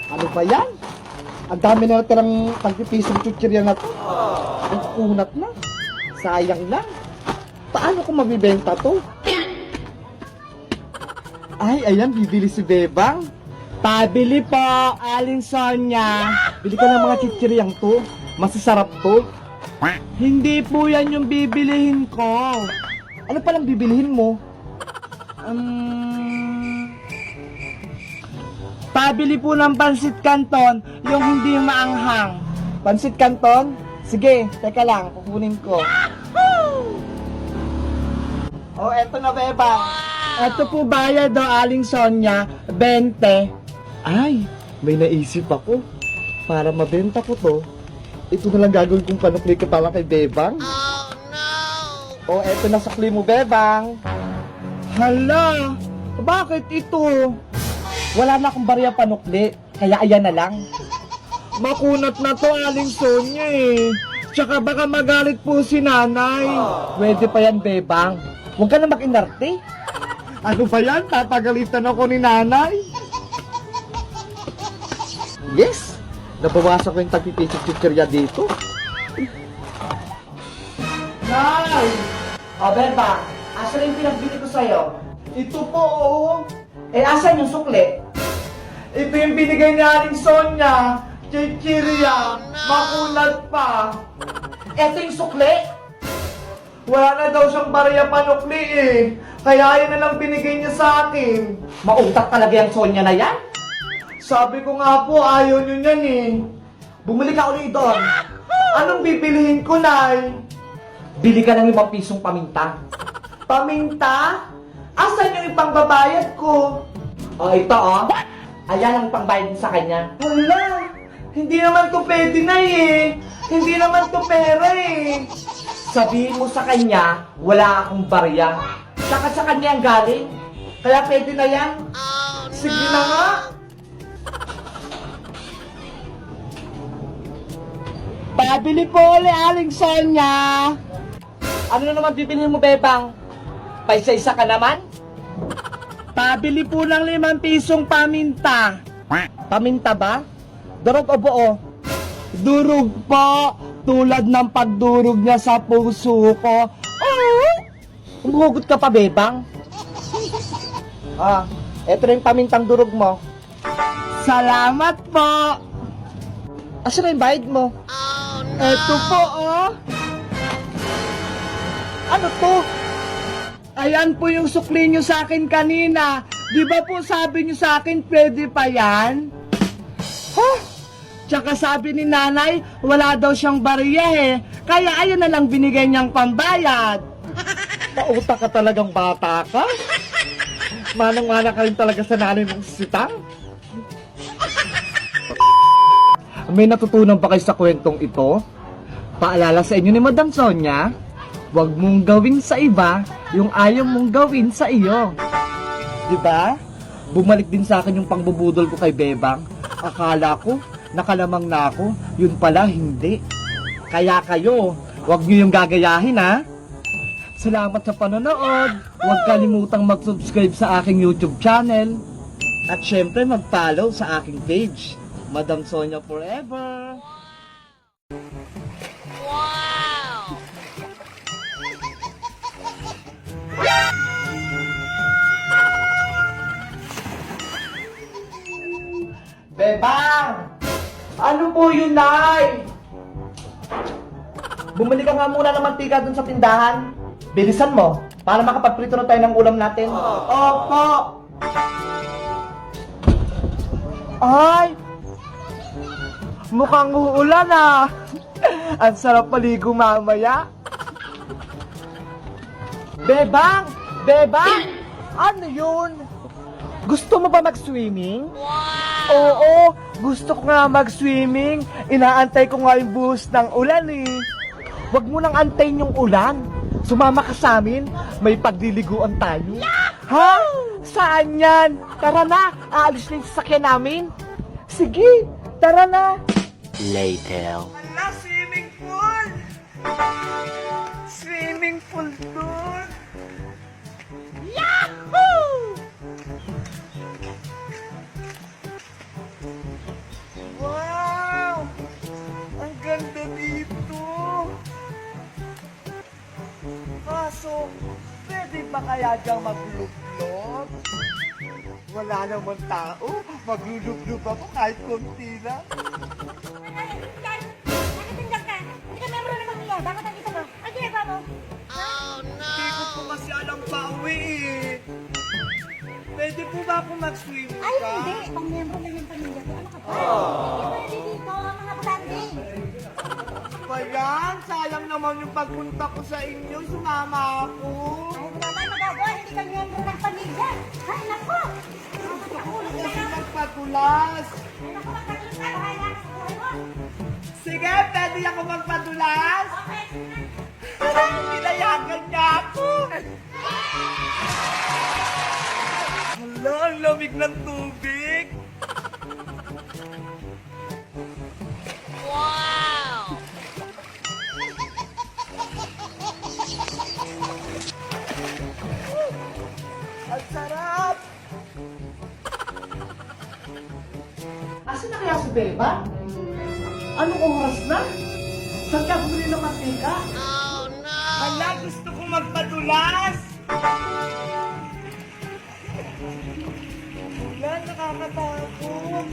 Ano ba yan? Ang dami na natirang pagpipisong chuchirya na to. Ang kunat na. Sayang lang. Paano ko mabibenta to? Ay, ayan, bibili si Bebang. Pabili po, Aling Sonia. Bili ka ng mga chichiryang to. Masasarap to. Hindi po yan yung bibilihin ko. Ano palang bibilihin mo? Pabili po ng pansit canton, yung hindi maanghang. Pansit canton? Sige, teka lang, kukunin ko. Oh, eto na, Bebang. Eto po bayad do, Aling Sonia, 20. Ay, may naisip ako. Para mabenta ko to, ito na lang gagawin kong panukli ka para kay Bebang. Oh, no! Oh, eto na sukli mo, Bebang. Hala, bakit ito? Wala na akong barya panukli, kaya ayan na lang. Makunat na to, Aling Sonia eh. Tsaka baka magalit po si nanay. Pwede pa yan, Bebang. Huwag ka na mag-inarte. Ano ba yan? Tatagalitan ako ni nanay. Yes! Nabawasan ko yung tagpipisip-chichirya dito. Nay! O, Bebang, asan yung pinagbili ko sa'yo? Ito po, oo. Eh, asan yung sukli? Ito yung binigay ni Aling Sonia. Chichirya. Makunat pa. Ito yung sukli? Wala na daw siyang barya panukli eh. Kaya yan na lang binigay niya sa akin. Mautak talaga yung Sonia na yan? Sabi ko nga po, ayaw niyo yan eh. Bumili ka ulit doon. Anong bibilihin ko, Nay? Bili ka ng 5 pisong paminta. Paminta? Asan yung ipangbabayad ko? Oh, ito oh. Ayan ang pangbayad sa kanya. Hala, hindi naman to pwede na eh. Hindi naman to pera eh. Sabihin mo sa kanya, wala akong barya. Saka sa kanya ang galing. Kaya pwede na yan. Sige na nga. Pabili po ulit, Aling Sonia. Ano na naman bibilihin mo, Bebang? Paisa-isa ka naman? Pabili po ng 5 pisong paminta. Paminta ba? Durog o buo? Durog po. Tulad ng pagdurog niya sa puso ko. Umuhugot ka pa, Bebang? Eto na yung pamintang durog mo. Salamat po. Asa na yung bayad mo? Oh, no. Eto po, oh. Ano to? Ayan po yung sukli nyo sa akin kanina. Di ba po sabi nyo sa akin, pwede pa yan? Huh? Tsaka sabi ni nanay, wala daw siyang barya eh. Kaya ayun na lang binigay niyang pambayad. Pauta ka talagang bata ka? Manang-mana ka rin talaga sa nanay mong sitang? May natutunan pa kayo sa kwentong ito? Paalala sa inyo ni Madam Sonia, huwag mong gawin sa iba yung ayaw mong gawin sa iyo. Diba? Bumalik din sa akin yung pangbubudol ko kay Bebang. Akala ko, nakalamang na ako. Yun pala, hindi. Kaya kayo, huwag nyo yung gagayahin ha. Salamat sa panonood. Huwag kalimutang mag-subscribe sa aking YouTube channel. At syempre mag-follow sa aking page. Madam Sonia Forever. Wow! Bebang! Ano po yun, Nay? Bumili ka nga muna ng mantika dun sa tindahan. Bilisan mo, para makapagprito na tayo ng ulam natin. Opo! Ay! Mukhang uulan ah! Ang sarap paligo mamaya. Bebang! Bebang! Ano yun? Gusto mo ba mag-swimming? Wow! Oo! Gusto ko nga mag-swimming. Inaantay ko nga yung buhos ng ulan eh. Huwag mo nang antayin yung ulan. Sumama ka sa amin. May pagliliguan tayo. Ha? Saan yan? Tara na! Aalis na yung sasakyan namin. Sige! Tara na! Later. Ala, swimming pool! Swimming pool doon! Yahoo! kaya diyang maglulublog? Wala naman tao. Maglulublog ako kahit konti lang. Nakatindak ka. Hindi ka membro ng Manila. Bakit nandito ka? Ang ginagawa mo? Hindi ko po kasi alam pa uwi eh. Pwede po ba ako mag-swim Ay, ka? hindi. Pang membro lang yung pamilya ko. Ano ka ba? Hindi pwede dito ang mga blande. Bayan, sayang naman yung pagpunta ko sa inyo. Sumama ako. Ay, wala tayong magagawa. Hindi ka membro ng pamilya. Ay, naku. Kasi magpadulas. Ay, naku, magkatulos ka. Bahala ka sa buhay mo. Sige, pwede ako magpadulas. Okay. Pinayagan niya ako. Hala, ang lamig ng tubig. Ang sarap! Asan na kaya si Beba? Anong oras na? Saan ka bumili ng mantika? Oh no! Hala, gusto ko magpadulas! Wala, nakakatakot.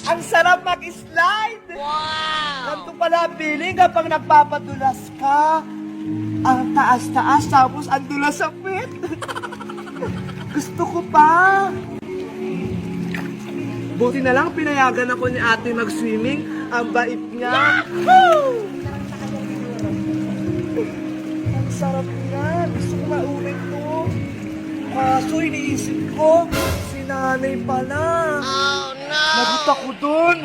Ang sarap mag-slide! Wow! Ganito pala feeling kapag nagpapadulas ka. Ang taas-taas tapos ang dulas sa pit. Gusto ko pa. Buti na lang pinayagan ako ni ate mag-swimming. Ang bait niya. Woo! Ang sarap niya. Gusto ko maulit to. Kaso iniisip ko, si nanay pala. Nagot ako dun.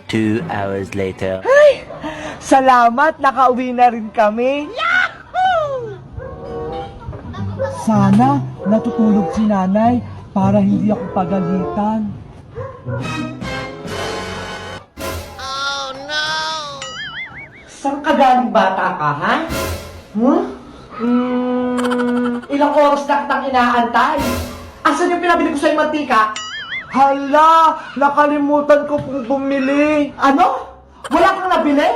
2 hours later. Ay! Salamat, nakauwi na rin kami. Sana natutulog si nanay para hindi ako pagalitan. Oh no! Saan ka galing bata ka, ha? Huh? Ilang oras na kitang inaantay. Asan yung pinabili ko sa'yo mantika? Hala! Nakalimutan ko pong bumili. Ano? Wala kang nabili?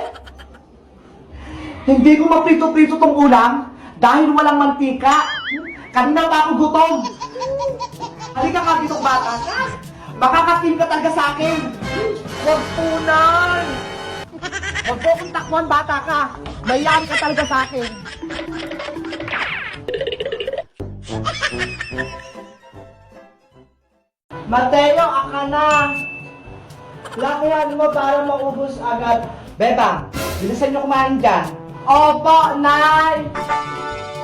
Hindi ko maprito-prito tong ulam dahil walang mantika. Kanina pa ako gutom. Halika ka dito, bata ka. Makakatim ka talaga sa akin. Huwag punan. Huwag po kong takbuhan, bata ka. Mayayari ka talaga sa akin. Mateo, aka na. Lakihan mo para maubos agad. Bebang, bilisan nyo kumain dyan. Opo, Nay!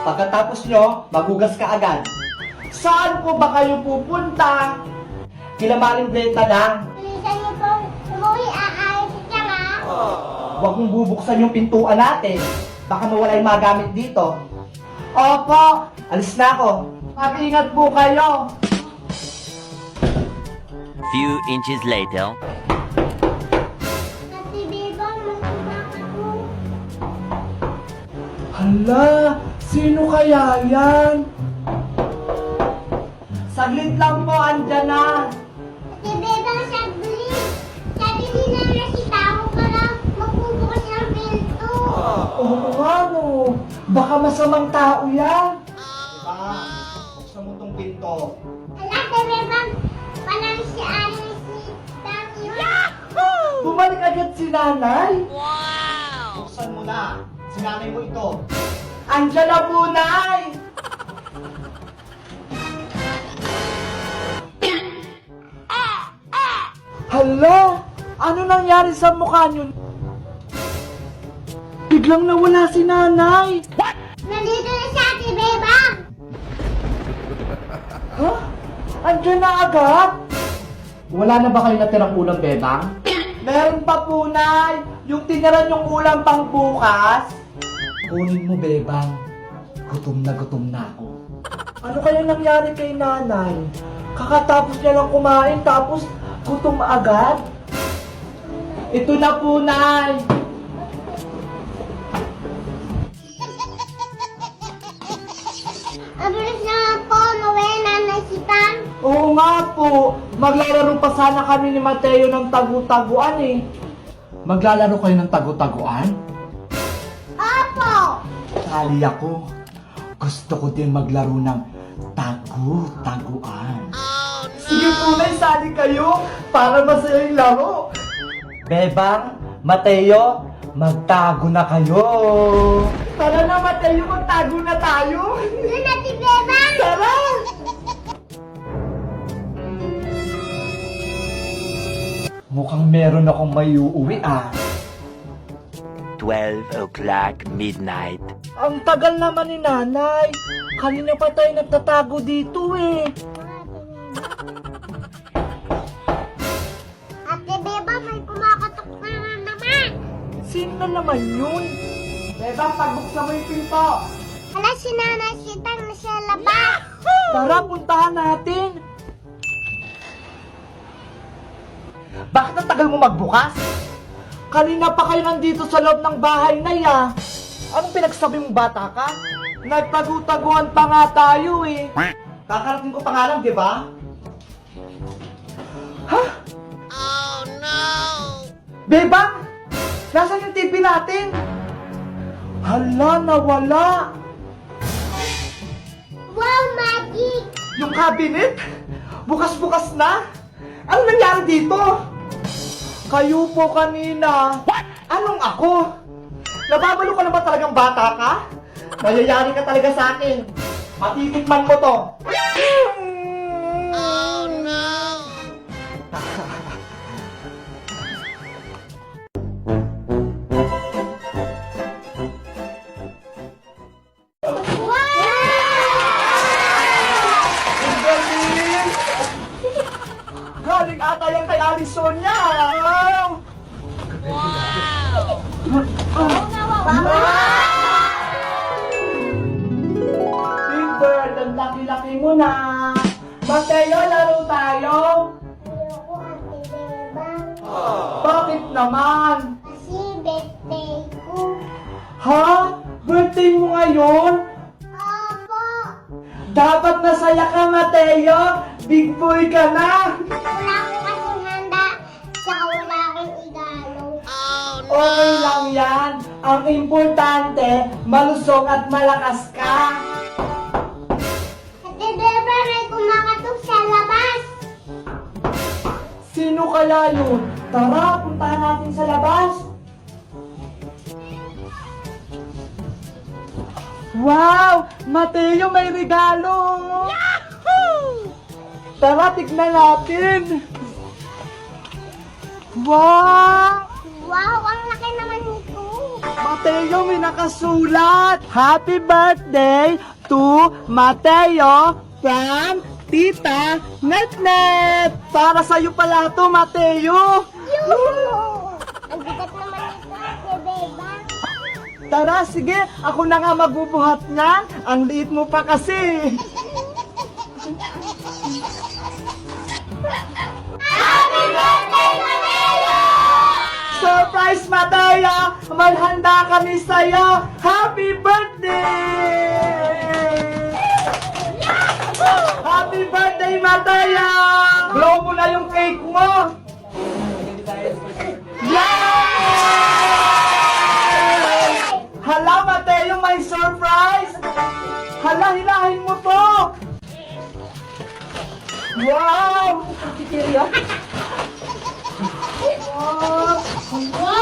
Pagkatapos nyo, magugas ka agad. Saan po ba kayo pupunta? Kila Maring Brenda lang. Bilisan niyo po. Umuwi, aalis ka nga. Huwag mong bubuksan yung pintuan natin. Baka mawala yung mga gamit dito. Opo, alis na ako. Mag-ingat po kayo. Few inches later. Ate Beba, masubak ako. Hala, sino kaya yan? Saglit lang po, andyan na. Ate Beba, saglit. Sabi ni Nana si Tao para magbubukas ng pinto. Oo nga no, baka masamang tao yan. Diba, buksan mo tong pinto. Ala, Ate Beba, parang si Ana si Tati. Bumalik agad si nanay. Wow! Buksan mo na, si nanay mo ito. Andyan na po, Nay! Hala! Ano nangyari sa mukha niyo? Biglang nawala si nanay. Nandito na si Ate Beba. Ha? Andiyan na agad? Wala na ba kayo natirang ulam, Bebang? Meron pa po, Nay. Yung tiniran yung ulam pang bukas. Kunin mo, Bebang. Gutom na ako. Ano kaya nangyari kay nanay? Kakatapos niya lang kumain, tapos gutom agad? Ito na po, Nay. Abilis na po, mawala na si Tang? Oo nga po. Maglalaro pa sana kami ni Mateo ng tagu-taguan eh. Maglalaro kayo ng tagu-taguan? Opo! Sali ako. Gusto ko din maglaro ng tagu-taguan. Sige tunay, sali kayo para masaya yung laro. Bebang, Mateo, magtago na kayo. Tara na, Mateo, magtago na tayo. Doon na si Bebang! Tara! Mukhang meron akong may uuwi ah. 12 o'clock midnight. Ang tagal naman ni nanay. Kanina pa tayo nagtatago dito eh. Ate Beba, may kumakatok na naman. Sino na naman yun? Bebang, pagbuksan mo yung pinto. Hala, si Nanay si Tang na siya labas. Tara, puntahan natin. Bakit ang tagal mo magbukas? Kanina pa kayo nandito sa loob ng bahay na ya. Anong pinagsabi mong bata ka? Nagtagu-taguan pa nga tayo eh. Kakarating ko pa nga lang, di ba? Ha? Oh no! Bebang! Nasaan yung TV natin? Hala, nawala! Wow, magic! Yung cabinet? Bukas-bukas na? Ano nangyari dito? Kayo po kanina. What? Anong ako? Nababalo ka na ba talagang bata ka? Mayayari ka talaga sa akin. Matitikman mo to. Oh no! Galing ata yan kay Alison niya. Big Bird, ang laki-laki mo na. Mateo, laro tayo. Ayoko, Ate Bebang. Bakit naman? Kasi birthday ko. Ha? Birthday mo ngayon? Opo! Dapat masaya ka, Mateo. Big boy ka na. Wala ko kasing handa. Saka wala akong igalo. Okay lang yan. Ang importante, malusog at malakas ka. Ate Beba, may kumakatok sa labas. Sino kaya yun? Tara, puntahan natin sa labas. Wow! Mateo, may regalo! Yahoo! Tara, tignan natin. Wow! Wow, ang laki naman nito. Mateo, may nakasulat. Happy birthday to Mateo from Tita Netnet. Para sa'yo pala to, Mateo. Yuhu! Ang bigat naman nito, Ate Beba. Tara, sige. Ako na nga magbubuhat niyan. Ang liit mo pa kasi. Happy birthday, Mateo! Surprise, Mateo! Maghanda kami sa'yo. Happy birthday! Happy birthday, Mateo! Blow mo na yung cake mo! Yay! Hala, Mateo, may surprise! Hala, hilahin mo to! Wow! Wow!